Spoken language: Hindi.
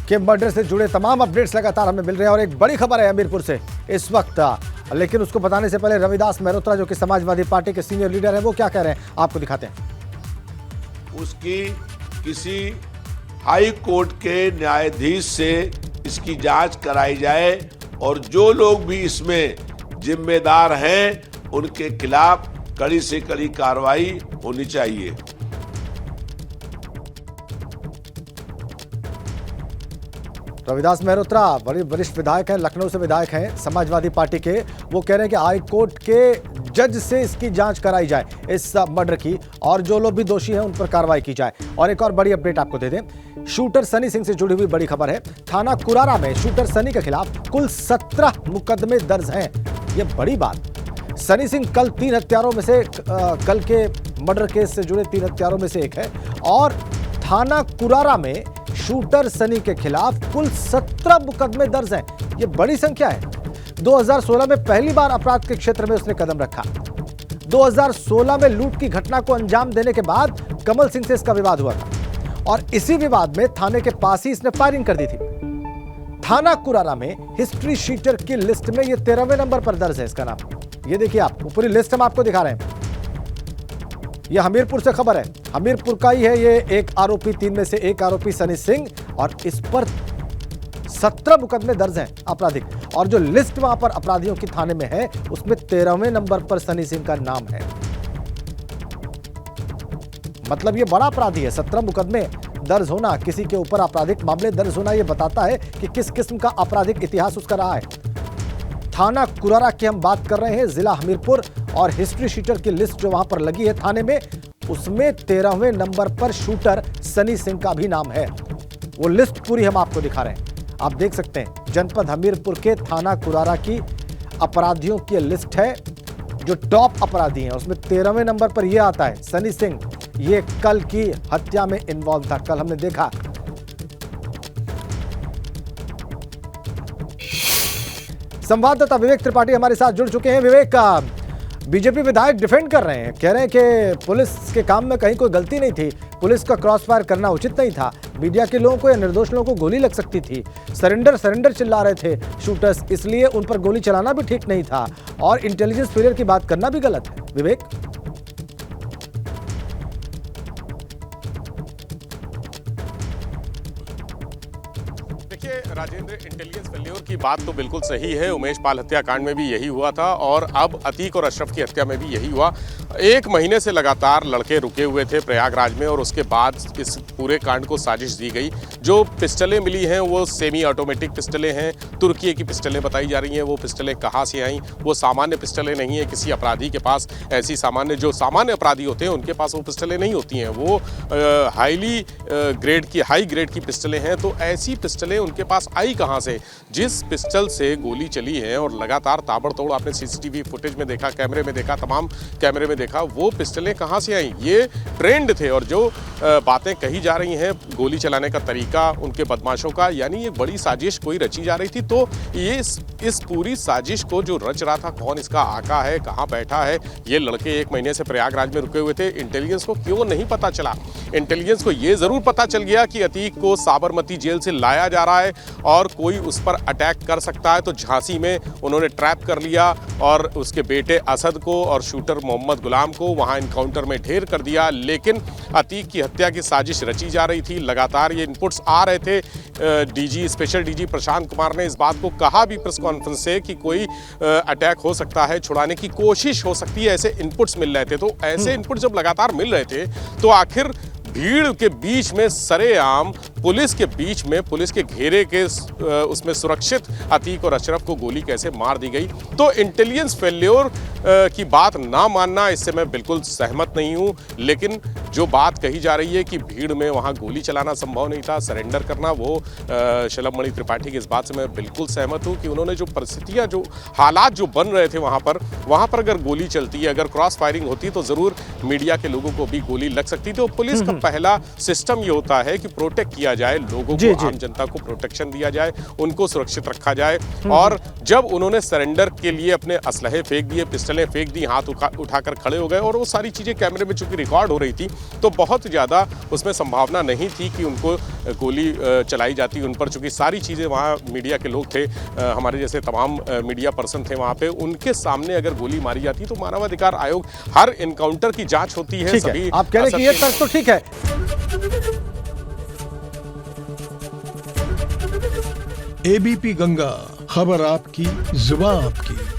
के मर्डर से जुड़े तमाम अपडेट्स लगातार हमें मिल रहे हैं और एक बड़ी खबर है हमीरपुर से इस वक्त। लेकिन उसको बताने से पहले रविदास मेहरोत्रा जो कि समाजवादी पार्टी के सीनियर लीडर हैं, वो क्या कह रहे हैं आपको दिखाते हैं। उसकी किसी हाई कोर्ट के न्यायाधीश से इसकी जांच कराई जाए और जो लोग भी इसमें जिम्मेदार हैं उनके खिलाफ कड़ी से कड़ी कार्रवाई होनी चाहिए। रविदास मेहरोत्रा बड़े वरिष्ठ विधायक हैं, लखनऊ से विधायक हैं समाजवादी पार्टी के। वो कह रहे हैं कि हाई कोर्ट के जज से इसकी जांच कराई जाए इस मर्डर की, और जो लोग भी दोषी हैं उन पर कार्रवाई की जाए। और एक और बड़ी अपडेट आपको दे दें, शूटर सनी सिंह से जुड़ी हुई बड़ी खबर है। थाना कुरारा में शूटर सनी के खिलाफ कुल 17 मुकदमे दर्ज हैं। ये बड़ी बात। सनी सिंह कल 3 हत्यारों में से कल के मर्डर केस से जुड़े 3 हत्यारों में से एक है और थाना कुरारा में शूटर सनी के खिलाफ कुल 17 मुकदमे दर्ज हैं। ये बड़ी संख्या है। 2016 में पहली बार अपराध के क्षेत्र में उसने कदम रखा। 2016 में लूट की घटना को अंजाम देने के बाद कमल सिंह से इसका विवाद हुआ था और इसी विवाद में थाने के पास ही इसने फायरिंग कर दी थी। थाना कुरारा में हिस्ट्री शीटर की लिस्ट में ये 13वें नंबर पर दर्ज है इसका नाम। ये देखिए आप, पूरी लिस्ट हम आपको दिखा रहे हैं। यह हमीरपुर से खबर है, हमीरपुर का ही है ये एक आरोपी, 3 में से एक आरोपी सनी सिंह, और इस पर 17 मुकदमे दर्ज हैं आपराधिक। और जो लिस्ट वहां पर अपराधियों की थाने में है उसमें 13वें नंबर पर सनी सिंह का नाम है। मतलब ये बड़ा अपराधी है। 17 मुकदमे दर्ज होना, किसी के ऊपर आपराधिक मामले दर्ज होना, यह बताता है कि किस किस्म का आपराधिक इतिहास उसका रहा है। थाना कुरारा की हम बात कर रहे हैं, जिला हमीरपुर, और हिस्ट्री शीटर की लिस्ट जो वहां पर लगी है थाने में, उसमें 13वें नंबर पर शूटर सनी सिंह का भी नाम है। वो लिस्ट पूरी हम आपको दिखा रहे हैं, आप देख सकते हैं। जनपद हमीरपुर के थाना कुरारा की अपराधियों की लिस्ट है जो टॉप अपराधी हैं, उसमें 13वें नंबर पर यह आता है सनी सिंह। ये कल की हत्या में इन्वॉल्व था, कल हमने देखा। संवाददाता विवेक त्रिपाठी हमारे साथ जुड़ चुके हैं। विवेक, बीजेपी विधायक डिफेंड कर रहे हैं, कह रहे हैं कि पुलिस के काम में कहीं कोई गलती नहीं थी, पुलिस का क्रॉस फायर करना उचित नहीं था, मीडिया के लोगों को या निर्दोष लोगों को गोली लग सकती थी, सरेंडर चिल्ला रहे थे शूटर्स, इसलिए उन पर गोली चलाना भी ठीक नहीं था, और इंटेलिजेंस फेलियर की बात करना भी गलत है। विवेक, राजेंद्र, इंटेलिजेंस फेल्योर की बात तो बिल्कुल सही है। उमेश पाल हत्याकांड में भी यही हुआ था और अब अतीक और अशरफ की हत्या में भी यही हुआ। 1 महीने से लगातार लड़के रुके हुए थे प्रयागराज में और उसके बाद इस पूरे कांड को साजिश दी गई। जो पिस्टलें मिली हैं वो सेमी ऑटोमेटिक पिस्टलें हैं, तुर्की की पिस्टलें बताई जा रही हैं। वो पिस्टलें कहाँ से आई? वो सामान्य पिस्टलें नहीं है। किसी अपराधी के पास ऐसी जो सामान्य अपराधी होते हैं उनके पास वो पिस्टलें नहीं होती हैं, वो हाई ग्रेड की पिस्टलें हैं। तो ऐसी पिस्टलें उनके पास आई कहां से? जिस पिस्टल से गोली चली है और लगातार ताबड़तोड़ आपने सीसीटीवी फुटेज में देखा, कैमरे में देखा, तमाम कैमरे में देखा, वो पिस्टलें कहां से आई? ये ट्रेंड थे और जो बातें कही जा रही हैं, गोली चलाने का तरीका उनके बदमाशों का, यानी ये बड़ी साजिश कोई रची जा रही थी। तो ये इस पूरी साजिश को जो रच रहा था, कौन इसका आका है, कहाँ बैठा है? ये लड़के 1 महीने से प्रयागराज में रुके हुए थे। इंटेलिजेंस को क्यों नहीं पता चला? इंटेलिजेंस को ये जरूर पता चल गया कि अतीक को साबरमती जेल से लाया जा रहा है और कोई उस पर अटैक कर सकता है, तो झांसी में उन्होंने ट्रैप कर लिया और उसके बेटे असद को और शूटर मोहम्मद गुलाम को वहां इनकाउंटर में ढेर कर दिया। लेकिन अतीक की हत्या की साजिश रची जा रही थी। लगातार ये इनपुट्स आ रहे थे। स्पेशल डीजी प्रशांत कुमार ने इस बात को कहा भी प्रेस कॉन्फ्रेंस से कि कोई अटैक हो सकता है, छुड़ाने की कोशिश हो सकती है, ऐसे इनपुट्स मिल रहे थे। तो ऐसे इनपुट जब लगातार मिल रहे थे तो आखिर भीड़ के बीच में सरेआम पुलिस के बीच में, पुलिस के घेरे के उसमें सुरक्षित अतीक और अशरफ को गोली कैसे मार दी गई? तो इंटेलिजेंस फेल्योर की बात ना मानना, इससे मैं बिल्कुल सहमत नहीं हूं। लेकिन जो बात कही जा रही है कि भीड़ में वहां गोली चलाना संभव नहीं था, सरेंडर करना, वो शलभ मणि त्रिपाठी की इस बात से मैं बिल्कुल सहमत हूं कि उन्होंने जो परिस्थितियां, जो हालात जो बन रहे थे वहां पर अगर गोली चलती है, अगर क्रॉस फायरिंग होती तो जरूर मीडिया के लोगों को भी गोली लग सकती थी। तो पुलिस का पहला सिस्टम ये होता है कि प्रोटेक्ट किया जाए लोगों जी, को, जी। आम जनता को प्रोटेक्शन दिया जाए, उनको सुरक्षित रखा जाए। और जब उन्होंने सरेंडर के लिए अपने असलहे फेंक दिए, पिस्टलें फेंक दी, हाथ उठाकर खड़े हो गए और वो सारी चीज़ें कैमरे में चूंकि रिकॉर्ड हो रही थी तो बहुत ज़्यादा उसमें संभावना नहीं थी कि उनको गोली चलाई जाती उन पर, चूंकि सारी चीज़ें वहाँ मीडिया के लोग थे, हमारे जैसे तमाम मीडिया पर्सन थे वहाँ पे, उनके सामने अगर गोली मारी जाती तो मानवाधिकार आयोग हर इनकाउंटर की जांच होती है। ठीक सभी है, आप कह रहे हैं कि ये तर्क तो ठीक है। एबीपी गंगा, खबर आपकी, जुबान आपकी।